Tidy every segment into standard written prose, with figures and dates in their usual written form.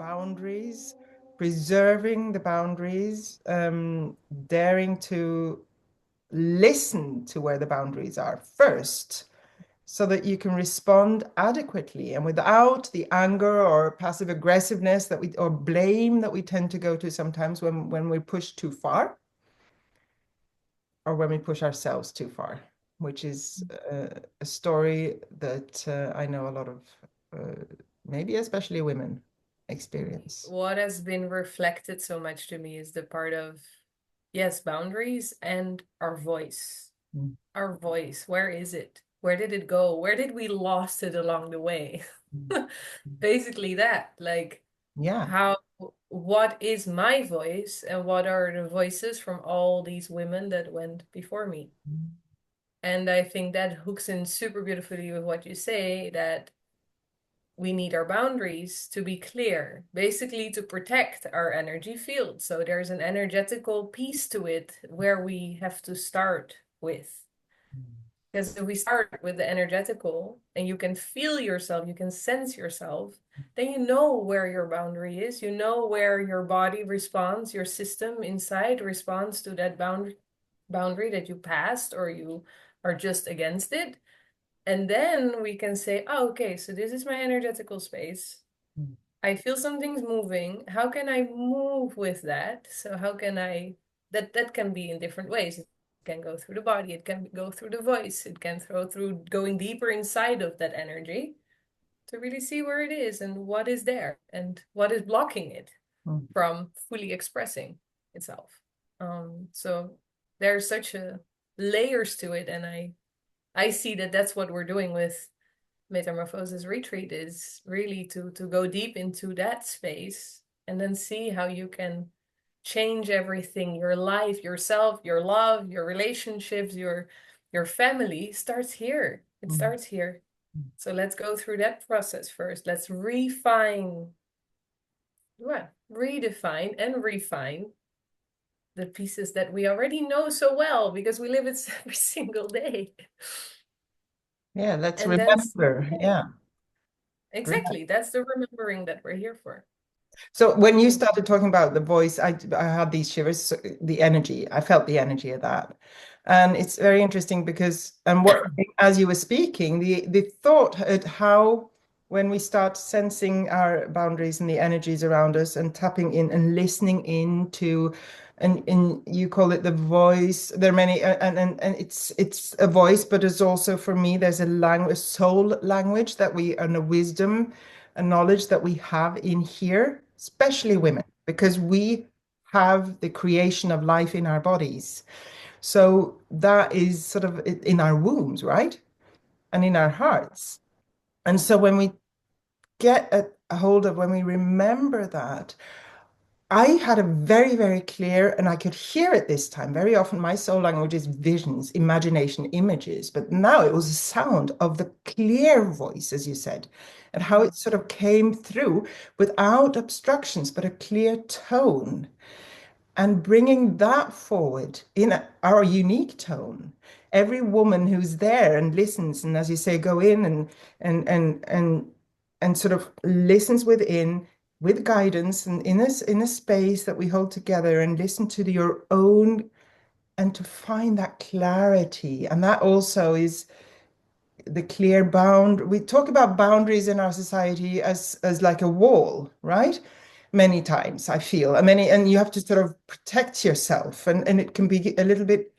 boundaries, preserving the boundaries, daring to listen to where the boundaries are first, so that you can respond adequately and without the anger or passive aggressiveness that we or blame that we tend to go to sometimes when we push too far or when we push ourselves too far, which is a story that I know a lot of maybe especially women experience. What has been reflected so much to me is the part of, yes, boundaries and our voice. Mm. Our voice, where is it? Where did it go? Where did we lost it along the way? Mm. Basically that, like Yeah. how, what is my voice and what are the voices from all these women that went before me? And I think that hooks in super beautifully with what you say, that we need our boundaries to be clear, basically to protect our energy field. So there's an energetical piece to it where we have to start with. Because if we start with the energetical and you can feel yourself, you can sense yourself, then you know where your boundary is. You know where your body responds, your system inside responds to that boundary that you passed or you are just against it. And then we can say, oh, okay, so this is my energetical space. Mm. I feel something's moving. How can I move with that? So how can I, that can be in different ways. It can go through the body, it can go through the voice, it can go through going deeper inside of that energy to really see where it is and what is there and what is blocking it Mm. from fully expressing itself. So there's such a layers to it, and I see that that's what we're doing with Metamorphosis Retreat, is really to go deep into that space and then see how you can change everything. Your life, yourself, your love, your relationships, your family starts here. It Mm. starts here. So let's go through that process first. Let's refine, well, redefine and refine the pieces that we already know so well because we live it every single day. Yeah, let's And then remember. Yeah. exactly, that's the remembering that we're here for. So when you Mm. started talking about the voice, I had these shivers, so the energy. I felt the energy of that. And it's very interesting because, and what, as you were speaking, the thought at how when we start sensing our boundaries and the energies around us and tapping in and listening into, and you call it the voice. There are many, and it's a voice, but it's also for me, there's a language, a soul language that we, and a wisdom, a knowledge that we have in here, especially Mm. women, because we have the creation of life in our bodies. So that is sort of in our wombs, right? And in our hearts. And so when we get a hold of, when we remember that, I had a very, very clear, and I could hear it this time. Very often, my soul language is visions, imagination, images, but now it was a sound of the clear voice, as you said, and how Mm. it sort of came through without obstructions, but a clear tone. And bringing that forward in our unique tone. Every woman who's there and listens, and as you say, go in and and and and sort of listens within with guidance and in a space that we hold together and listen to your own and to find that clarity. And that also is the clear bound. We talk about boundaries in our society as like a wall, right? Many times I feel, and you have to sort of protect yourself, and it can be a little bit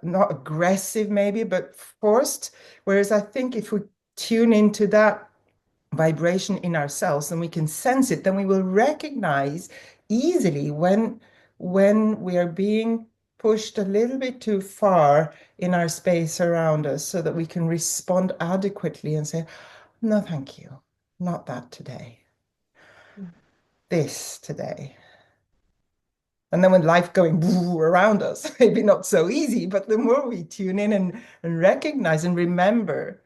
not aggressive maybe, but forced. Whereas I think if we tune into that vibration in ourselves and we can sense it, then we will recognize easily when we are being pushed a little bit too far in our space around us so that we can respond adequately and say, no, thank you. Not that today. Mm. This today. And then when life going around us, maybe not so easy, but the more we tune in and recognize and remember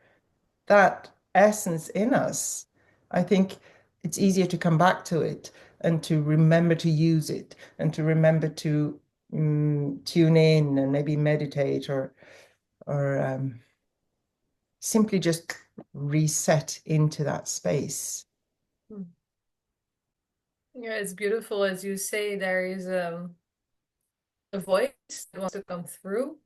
that essence in us, I think it's easier to come back to it and to remember to use it and to remember to tune in and maybe meditate or simply just reset into that space. Mm. Yeah, it's beautiful as you say, there is a voice that wants to come through.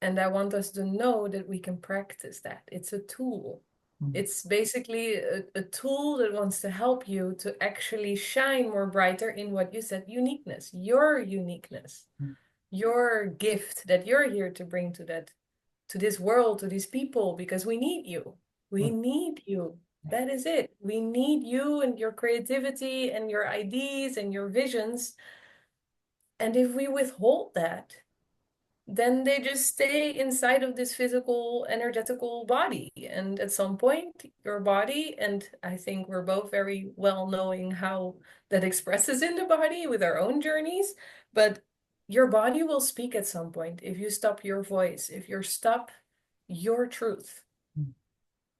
And I want us to know that we can practice that. It's a tool. Mm, It's basically a tool that wants to help you to actually shine more brighter in what you said, uniqueness, mm, your gift that you're here to bring to that, to this world, to these people, because we need you. We mm, need you. yeah, That is it. We need you and your creativity and your ideas and your visions. And if we withhold that, then they just stay inside of this physical, energetical body. And at some point, your body, and I think we're both very well knowing how that expresses in the body with our own journeys, but your body will speak at some point if you stop your voice, if you stop your truth mm,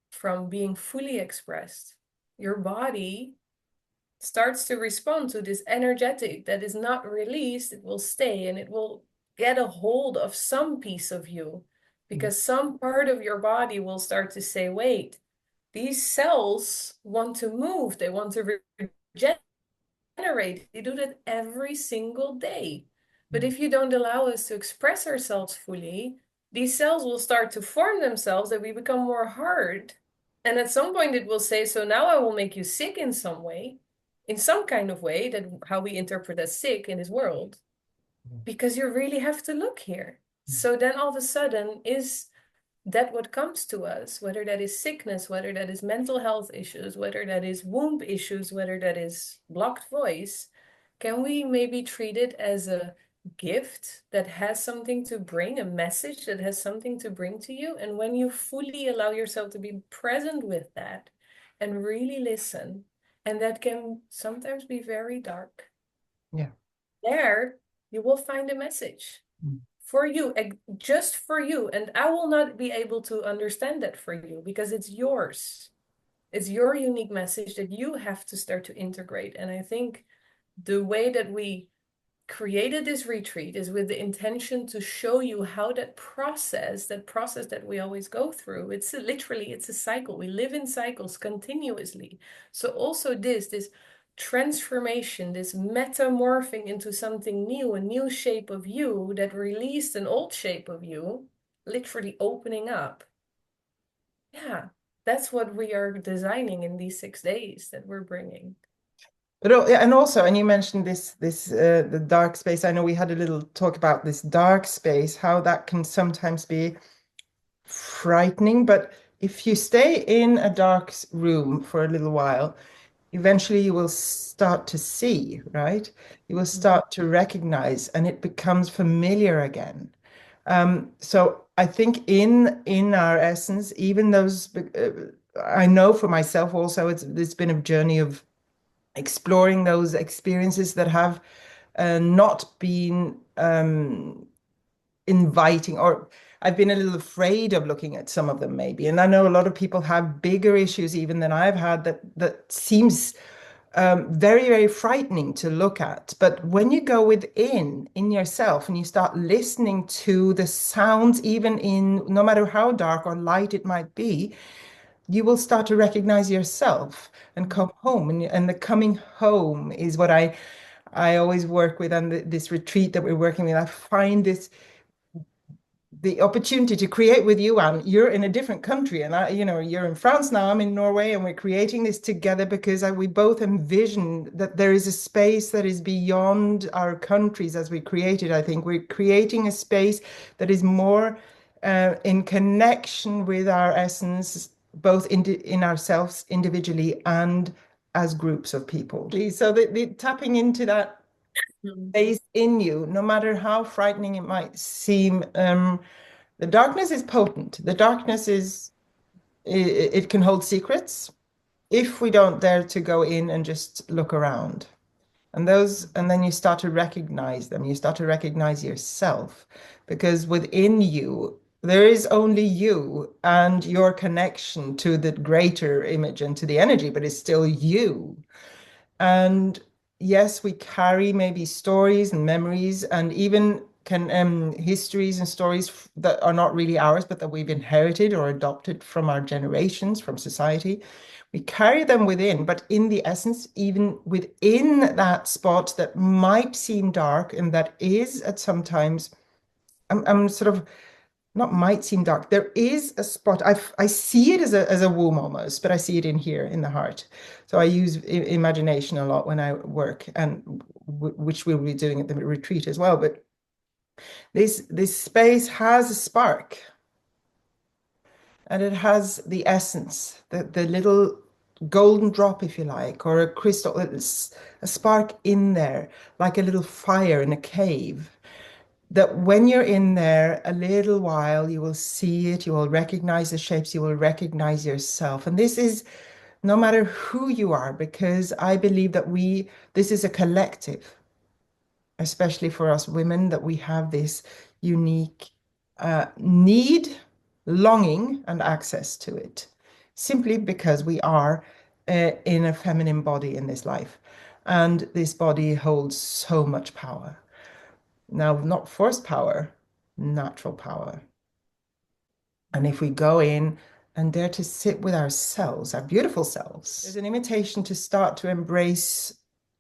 from being fully expressed. Your body starts to respond to this energetic that is not released, it will stay and it will get a hold of some piece of you mm, because some part of your body will start to say, wait, these cells want to move, they want to regenerate. They do that every single day. But mm, if you don't allow us to express ourselves fully, these cells will start to form themselves that we become more hard. And at some point it will say, so now I will make you sick in some way, in some kind of way, that how we interpret as sick in this world, because you really have to look here. mm, So then all of a sudden is that what comes to us, whether that is sickness, whether that is mental health issues, whether that is womb issues, whether that is blocked voice, can we maybe treat it as a gift that has something to bring, a message that has something to bring to you? And when you fully allow yourself to be present with that and really listen, and that can sometimes be very dark, yeah, there you will find a message mm, for you, just for you. And I will not be able to understand that for you because it's yours. It's your unique message that you have to start to integrate. And I think the way that we created this retreat is with the intention to show you how that process that we always go through, it's a cycle. We live in cycles continuously. So also this transformation, this metamorphing into something new, a new shape of you that released an old shape of you, literally opening up. Yeah, that's what we are designing in these 6 days that we're bringing. but and also, and you mentioned the dark space. I know we had a little talk about this dark space, how that can sometimes be frightening. But if you stay in a dark room for a little while, eventually you will start to see, right? You will Mhm. start to recognize, and it becomes familiar again. So I think in our essence, even those, I know for myself also, it's been a journey of exploring those experiences that have not been inviting, or I've been a little afraid of looking at some of them maybe. And I know a lot of people have bigger issues even than I've had that seems very, very frightening to look at. But when you go within in yourself and you start listening to the sounds, even in no matter how dark or light it might be, you will start to recognize yourself and come home. And the coming home is what I always work with. And this retreat that we're working with, I find this the opportunity to create with you, and you're in a different country, and you're in France now, I'm in Norway, and we're creating this together because we both envision that there is a space that is beyond our countries as we create it. I think we're creating a space that is more in connection with our essence, both in ourselves individually and as groups of people. So the tapping into that Mhm. space in you, no matter how frightening it might seem. The darkness is potent. The darkness is, it can hold secrets if we don't dare to go in and just look around. And then you start to recognize them. You start to recognize yourself because within you, there is only you and your connection to the greater image and to the energy, but it's still you. And yes, we carry maybe stories and memories and even can histories and stories that are not really ours, but that we've inherited or adopted from our generations, from society. We carry them within, but in the essence, even within that spot that might seem dark and that is at sometimes, I'm sort of not might seem dark. There is a spot. I see it as a womb almost, but I see it in here in the heart. So I use imagination a lot when I work, and which we'll be doing at the retreat as well. But this space has a spark, and it has the essence, the little golden drop, if you like, or a crystal. It's a spark in there, like a little fire in a cave that when you're in there a little while, you will see it, you will recognize the shapes, you will recognize yourself. And this is no matter who you are, because I believe that this is a collective, especially for us women, that we have this unique need, longing, and access to it, simply because we are in a feminine body in this life. And this body holds so much power. Now, not forced power, natural power. And if we go in and dare to sit with ourselves, our beautiful selves, there's an invitation to start to embrace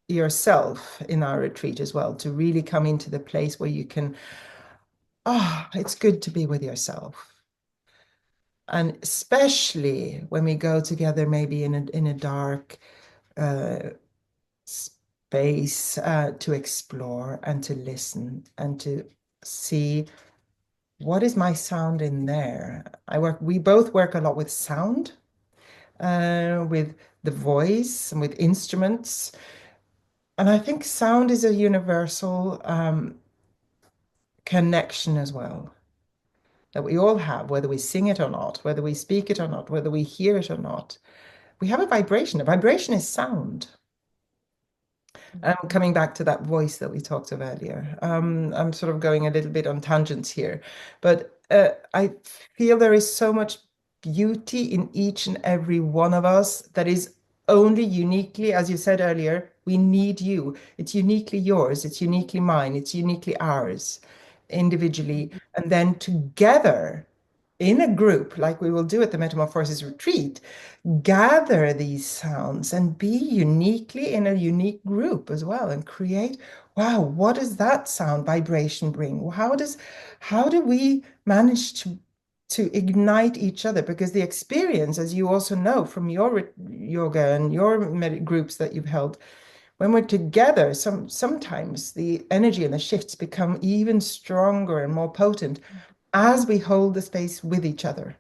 yourself in our retreat as well, to really come into the place where you can, it's good to be with yourself. And especially when we go together, maybe in a dark uh, space to explore and to listen and to see what is my sound in there? We both work a lot with sound, with the voice and with instruments. And I think sound is a universal connection as well that we all have, whether we sing it or not, whether we speak it or not, whether we hear it or not. We have a vibration. A vibration is sound. Coming back to that voice that we talked of earlier, I'm sort of going a little bit on tangents here, but I feel there is so much beauty in each and every one of us that is only uniquely, as you said earlier, we need you. It's uniquely yours, it's uniquely mine, it's uniquely ours, individually, and then together in a group, like we will do at the Metamorphosis retreat, gather these sounds and be uniquely in a unique group as well and create, wow, what does that sound vibration bring? How do we manage to ignite each other? Because the experience, as you also know from your yoga and your groups that you've held, when we're together, sometimes the energy and the shifts become even stronger and more potent as we hold the space with each other,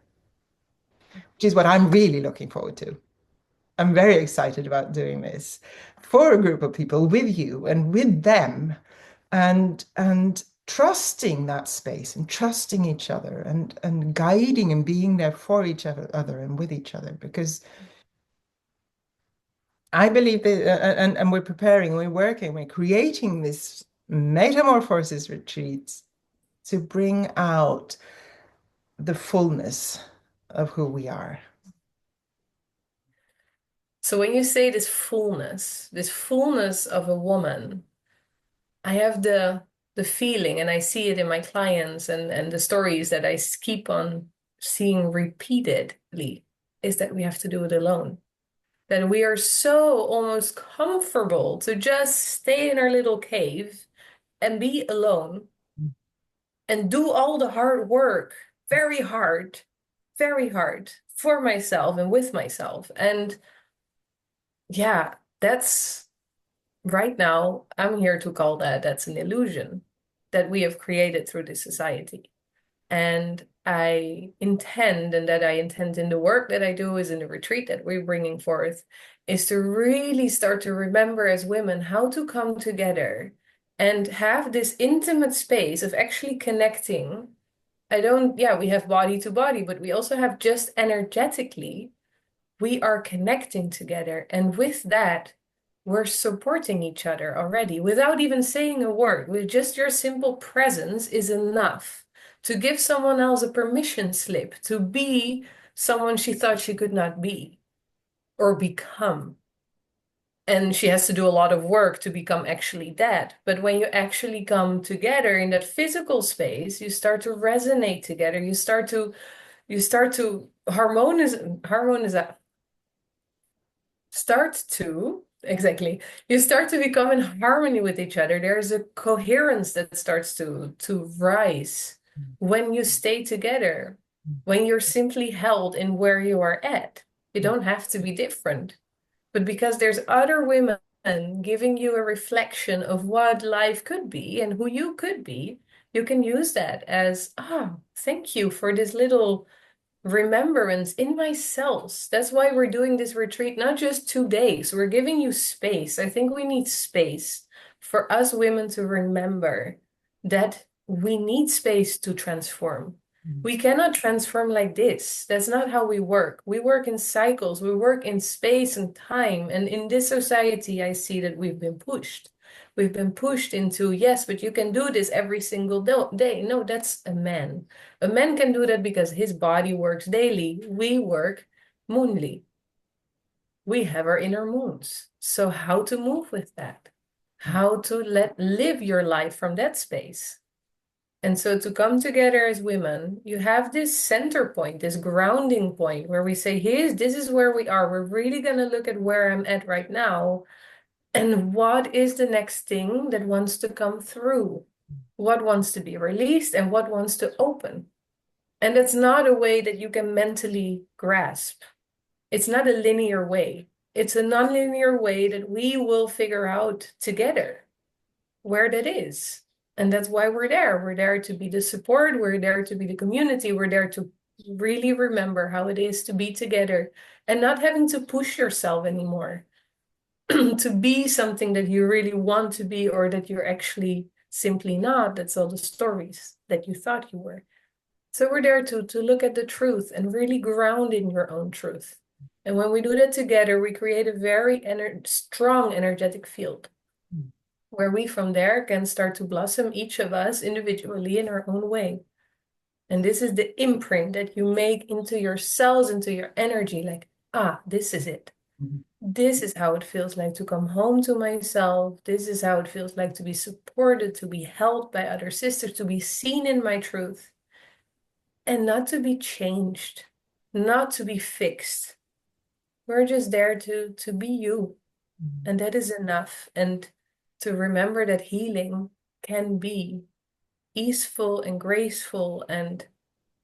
which is what I'm really looking forward to. I'm very excited about doing this for a group of people with you and with them, and trusting that space and trusting each other and guiding and being there for each other and with each other, because I believe that and we're preparing, we're working, we're creating this metamorphosis retreats to bring out the fullness of who we are. So when you say this fullness of a woman, I have the feeling, and I see it in my clients and the stories that I keep on seeing repeatedly, is that we have to do it alone. That we are so almost comfortable to just stay in our little cave and be alone and do all the hard work, very hard, very hard for myself and with myself. And yeah, that's right now, I'm here to call that's an illusion that we have created through this society. And I intend in the work that I do, is in the retreat that we're bringing forth, is to really start to remember as women how to come together and have this intimate space of actually connecting. Yeah, we have body to body, but we also have just energetically, we are connecting together. And with that, we're supporting each other already without even saying a word. With just your simple presence is enough to give someone else a permission slip to be someone she thought she could not be or become. And she has to do a lot of work to become actually that. But when you actually come together in that physical space, you start to resonate together. You start to harmonize. start to, exactly, you start to become in harmony with each other. There's a coherence that starts to rise when you stay together, when you're simply held in where you are at. You don't have to be different. But because there's other women giving you a reflection of what life could be and who you could be, you can use that as, oh, thank you for this little remembrance in my cells. That's why we're doing this retreat, not just 2 days. We're giving you space. I think we need space for us women to remember that we need space to transform. We cannot transform like this. That's not how we work. We work in cycles, we work in space and time. And in this society, I see that we've been pushed. We've been pushed into, yes, but you can do this every single day. No, that's a man. A man can do that because his body works daily. We work moonly. We have our inner moons. So how to move with that? How to live your life from that space? And so to come together as women, you have this center point, this grounding point where we say, this is where we are. We're really going to look at where I'm at right now. And what is the next thing that wants to come through? What wants to be released and what wants to open? And that's not a way that you can mentally grasp. It's not a linear way. It's a nonlinear way that we will figure out together where that is. And that's why we're there. We're there to be the support. We're there to be the community. We're there to really remember how it is to be together and not having to push yourself anymore to be something that you really want to be or that you're actually simply not. That's all the stories that you thought you were. So we're there to look at the truth and really ground in your own truth. And when we do that together, we create a very strong energetic field where we from there can start to blossom, each of us individually in our own way. And this is the imprint that you make into your cells, into your energy, like, this is it. This is how it feels like to come home to myself. This is how it feels like to be supported, to be held by other sisters, to be seen in my truth. And not to be changed, not to be fixed. We're just there to be you. And that is enough. And to remember that healing can be easeful and graceful and,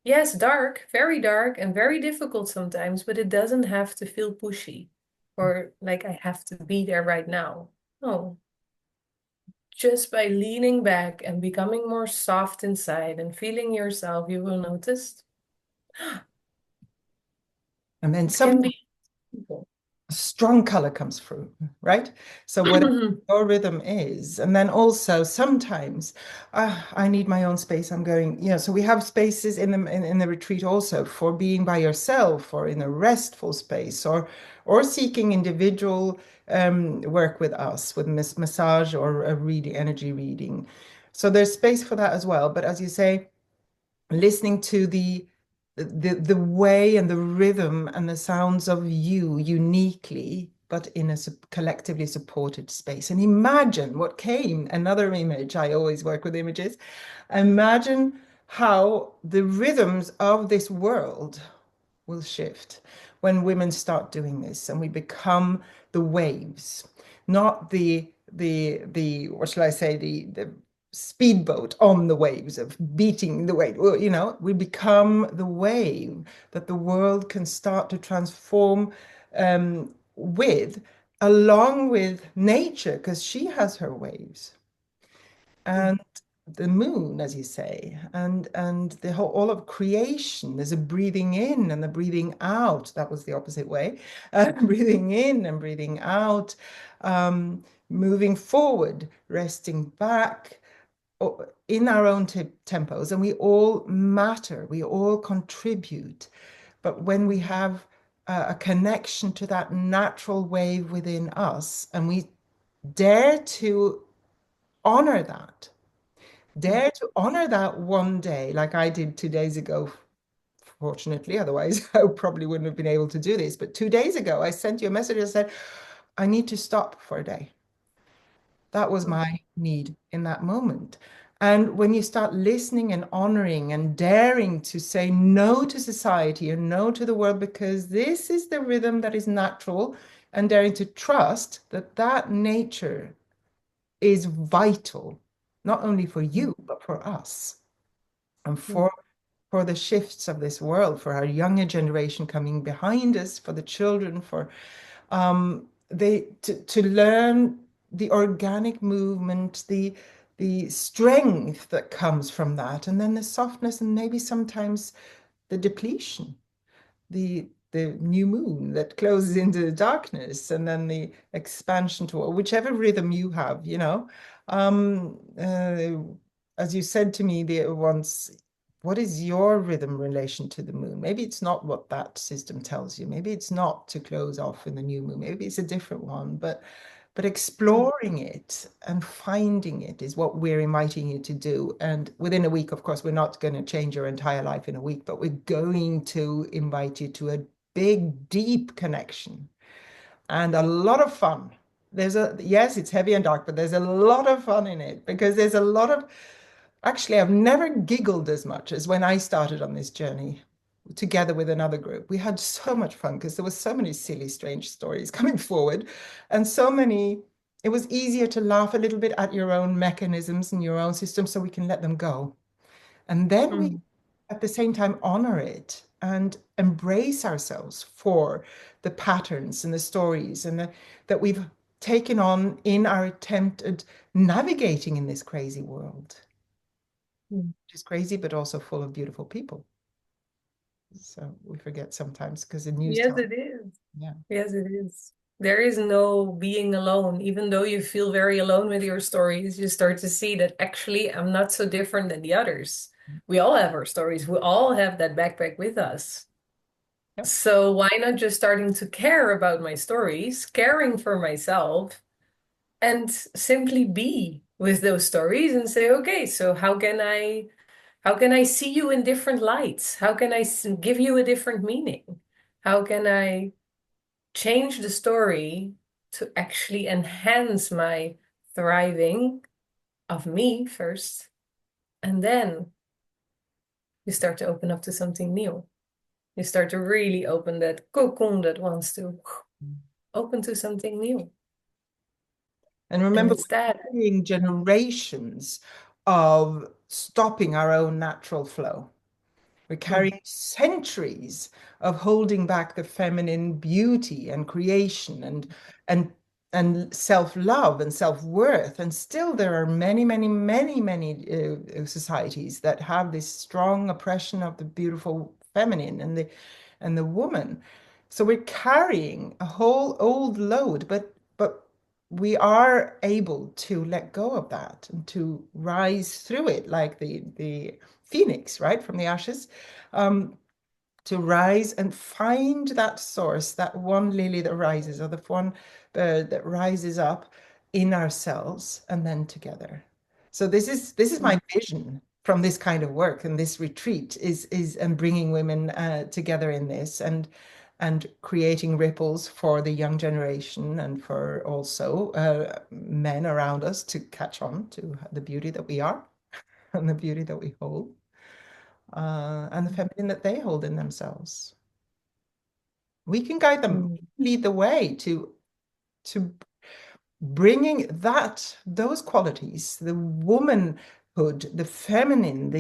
yes, dark and very difficult sometimes, but it doesn't have to feel pushy or like I have to be there right now. No. Just by leaning back and becoming more soft inside and feeling yourself, you will notice And then it can be. a strong color comes through, right? So whatever your rhythm is, and then also sometimes I need my own space. I'm going, so we have spaces in the retreat also for being by yourself or in a restful space or seeking individual work with us with massage or a reading, energy reading. So there's space for that as well. But as you say, listening to the way and the rhythm and the sounds of you uniquely, but in a collectively supported space. And imagine what came, another image, I always work with images. Imagine how the rhythms of this world will shift when women start doing this and we become the waves, not the what shall I say, the speedboat on the waves of beating the wave. Well, we become the wave that the world can start to transform with, along with nature, because she has her waves. And the moon, as you say, and the whole all of creation. There's a breathing in and the breathing out. That was the opposite way. Breathing in and breathing out, moving forward, resting back in our own tempos. And we all matter. We all contribute. But when we have a connection to that natural wave within us, and we dare to honor that dare to honor that one day, like I did 2 days ago, fortunately. Otherwise, I probably wouldn't have been able to do this. But 2 days ago, I sent you a message and said, I need to stop for a day. That was my need in that moment. And when you start listening and honoring and daring to say no to society and no to the world, because this is the rhythm that is natural, and daring to trust that that nature is vital, not only for you, but for us and for the shifts of this world, for our younger generation coming behind us, for the children, for to learn the organic movement, the strength that comes from that, and then the softness and maybe sometimes the depletion, the new moon that closes into the darkness, and then the expansion to whichever rhythm you have, as you said to me the once, what is your rhythm relation to the moon? Maybe it's not what that system tells you. Maybe it's not to close off in the new moon. Maybe it's a different one, but exploring it and finding it is what we're inviting you to do. And within a week, of course, we're not going to change your entire life in a week, but we're going to invite you to a big, deep connection and a lot of fun. Yes, it's heavy and dark, but there's a lot of fun in it because there's a lot of, actually, I've never giggled as much as when I started on this journey together with another group. We had so much fun because there were so many silly, strange stories coming forward, and so many. It was easier to laugh a little bit at your own mechanisms and your own system so we can let them go. And then we, Mm. at the same time, honor it and embrace ourselves for the patterns and the stories that we've taken on in our attempt at navigating in this crazy world, Mm. which is crazy, but also full of beautiful people. So we forget sometimes because the news Yes, tells, it is. yeah. Yes, it is. There is no being alone. Even though you feel very alone with your stories, you start to see that actually I'm not so different than the others. We all have our stories. We all have that backpack with us. Yep. So why not just starting to care about my stories, caring for myself, and simply be with those stories and say, okay, so how can I see you in different lights? How can I give you a different meaning? How can I change the story to actually enhance my thriving of me first? And then you start to open up to something new. You start to really open that cocoon that wants to open to something new. And And remember, it's that. we're carrying generations of stopping our own natural flow. We're Mm, carrying centuries of holding back the feminine beauty and creation and and self-love and self-worth. And still there are many, many, many, many societies that have this strong oppression of the beautiful feminine and the woman. So we're carrying a whole old load, but we are able to let go of that and to rise through it like the phoenix, right, from the ashes, um, to rise and find that source, that one lily that rises, or the one bird that rises up in ourselves, and then together. So this is my mm, vision from this kind of work, and this retreat is and bringing women together in this and creating ripples for the young generation and for also men around us to catch on to the beauty that we are and the beauty that we hold and the feminine that they hold in themselves. We can guide them, mm, lead the way to bringing those qualities, the womanhood, the feminine,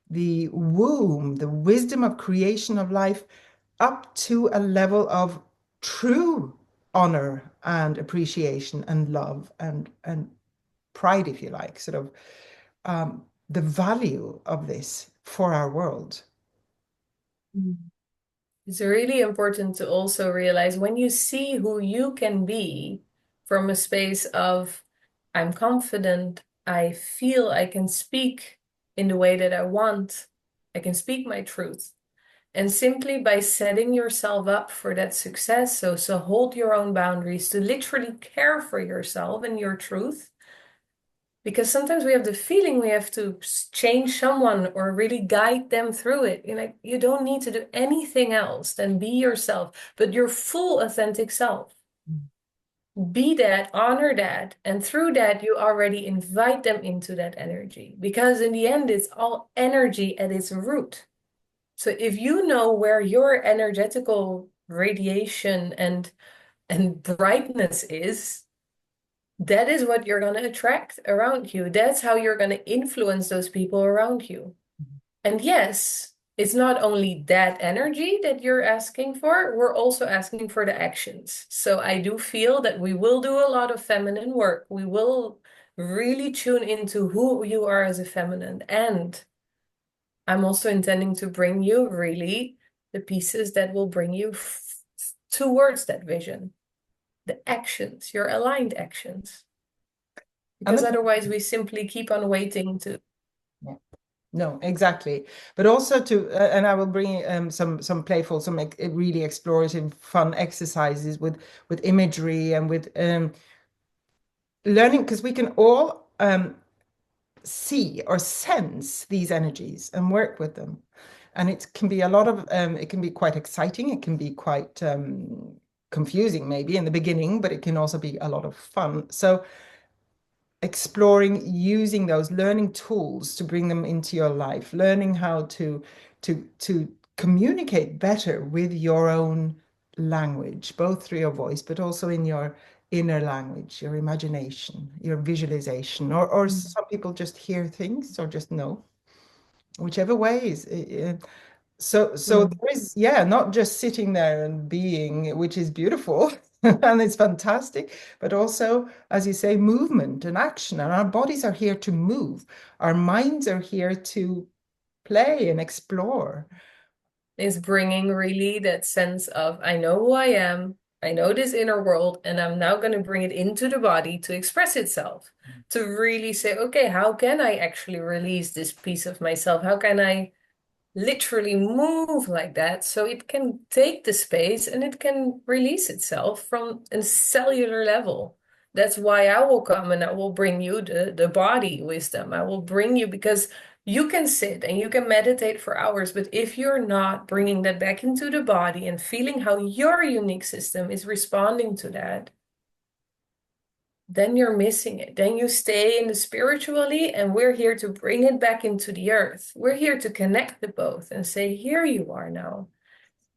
the womb, the wisdom of creation of life, up to a level of true honor and appreciation and love and pride, if you like, sort of the value of this for our world. mm. It's really important to also realize when you see who you can be from a space of, I'm confident, I feel I can speak in the way that I want, I can speak my truth. And simply by setting yourself up for that success, so hold your own boundaries to literally care for yourself and your truth, because sometimes we have the feeling we have to change someone or really guide them through it. You don't need to do anything else than be yourself, but your full authentic self. Be that, honor that, and through that, you already invite them into that energy. Because in the end, it's all energy at its root. So if you know where your energetical radiation And brightness is, that is what you're going to attract around you. That's how you're going to influence those people around you. And yes, it's not only that energy that you're asking for, we're also asking for the actions. So I do feel that we will do a lot of feminine work. We will really tune into who you are as a feminine. And I'm also intending to bring you really the pieces that will bring you towards that vision, the actions, your aligned actions. And Because otherwise we simply keep on waiting to. yeah. No, exactly. But also to, and I will bring some playful, really explorative, fun exercises with imagery and with learning, because we can all see or sense these energies and work with them. And it can be a lot of, it can be quite exciting. It can be quite confusing maybe in the beginning, but it can also be a lot of fun. So exploring using those learning tools to bring them into your life, learning how to communicate better with your own language, both through your voice, but also in your inner language, your imagination, your visualization, or Mm. some people just hear things or just know, whichever ways. So Mm. there is, yeah, not just sitting there and being, which is beautiful and it's fantastic, but also, as you say, movement and action. And our bodies are here to move. Our minds are here to play and explore. Is bringing really that sense of, I know who I am, I know this inner world, and I'm now going to bring it into the body to express itself, to really say, okay, how can I actually release this piece of myself? How can I literally move like that so it can take the space and it can release itself from a cellular level? That's why I will come and I will bring you the body wisdom. I will bring you because you can sit and you can meditate for hours, but if you're not bringing that back into the body and feeling how your unique system is responding to that, then you're missing it. Then you stay in the spiritually, and we're here to bring it back into the earth. We're here to connect the both and say, here you are now,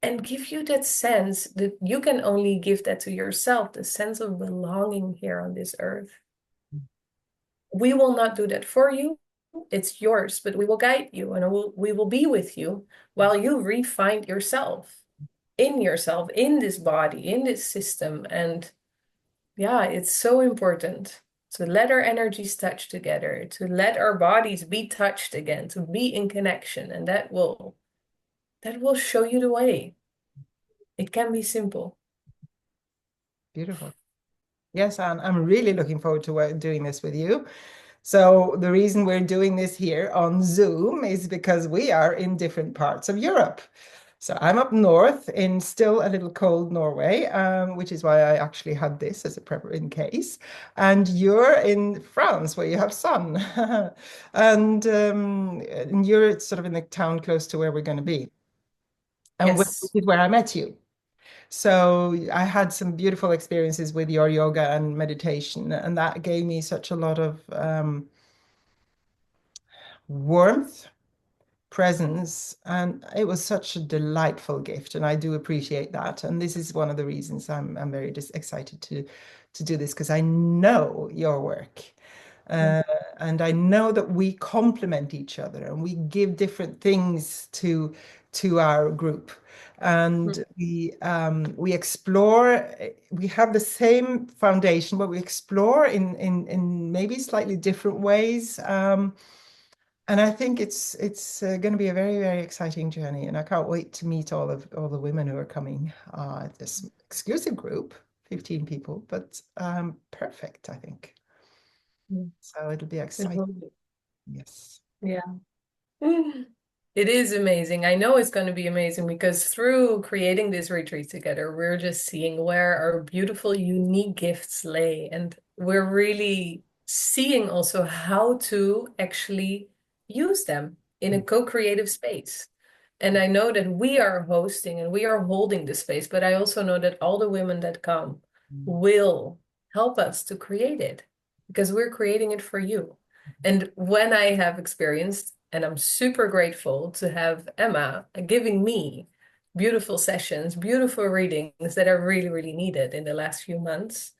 and give you that sense that you can only give that to yourself, the sense of belonging here on this earth. We will not do that for you. It's yours, but we will guide you and we will be with you while you refine yourself, in this body, in this system. And yeah, it's so important to let our energies touch together, to let our bodies be touched again, to be in connection, and that will show you the way. It can be simple. Beautiful. Yes, and I'm really looking forward to doing this with you. So the reason we're doing this here on Zoom is because we are in different parts of Europe. So I'm up north in still a little cold Norway, which is why I actually had this as a prep in case. And you're in France where you have sun. And you're sort of in the town close to where we're going to be. And which Yes. is where I met you. So I had some beautiful experiences with your yoga and meditation, and that gave me such a lot of warmth, presence, and it was such a delightful gift, and I do appreciate that. And this is one of the reasons I'm very excited to do this because I know your work. Uh, and I know that we complement each other and we give different things to our group. And we explore, we have the same foundation, but we explore in maybe slightly different ways. And I think it's going to be a very, very exciting journey, and I can't wait to meet all the women who are coming. This exclusive group, 15 people, but perfect, I think. Mm. So it'll be It exciting. will be. Yes. Yeah. Mm. It is amazing. I know it's going to be amazing because through creating this retreat together, we're just seeing where our beautiful, unique gifts lay. And we're really seeing also how to actually use them in a co-creative space. And I know that we are hosting and we are holding the space, but I also know that all the women that come will help us to create it because we're creating it for you. And when I have experienced, and I'm super grateful to have Emma giving me beautiful sessions, beautiful readings that are really, really needed in the last few months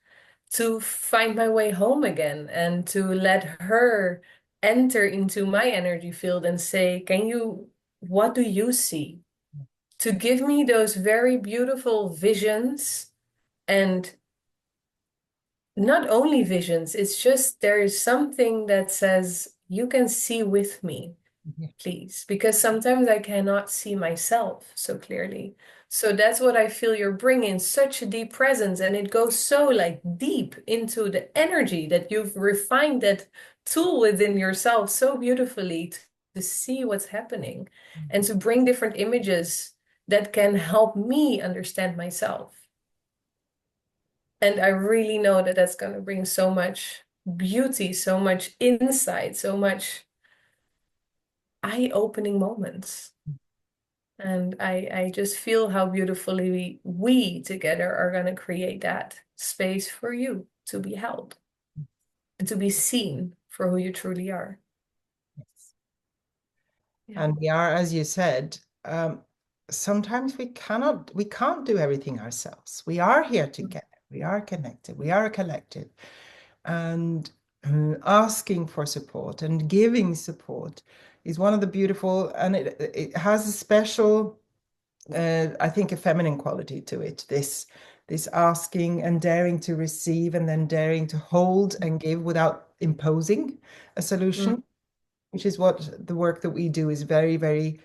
to find my way home again and to let her enter into my energy field and say, what do you see? To give me those very beautiful visions, and not only visions, it's just there is something that says, you can see with me, Yeah. please, because sometimes I cannot see myself so clearly. So that's what I feel you're bringing, such a deep presence, and it goes so like deep into the energy that you've refined that tool within yourself so beautifully to see what's happening and to bring different images that can help me understand myself. And I really know that that's going to bring so much beauty, so much insight, so much eye-opening moments. And I just feel how beautifully we together are going to create that space for you to be held and to be seen for who you truly are. Yes. Yeah. And we are, as you said, sometimes we can't do everything ourselves. We are here together. We are connected. We are a collective. And asking for support and giving support is one of the beautiful, and it has a special, I think, a feminine quality to it. This asking and daring to receive and then daring to hold and give without imposing a Mm, solution, which is what the work that we do is very, very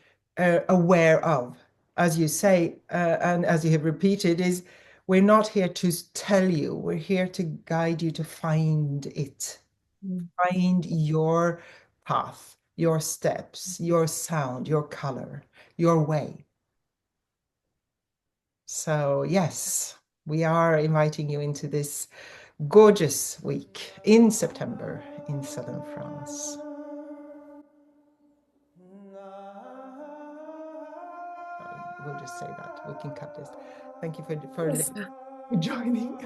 aware of. As you say, and as you have repeated, is we're not here to tell you, we're here to guide you to find it, mm. find your path, your steps, your sound, your color, your way. So, yes, we are inviting you into this gorgeous week in September in southern France. We'll just say that. We can cut this. Thank you for Yes. joining.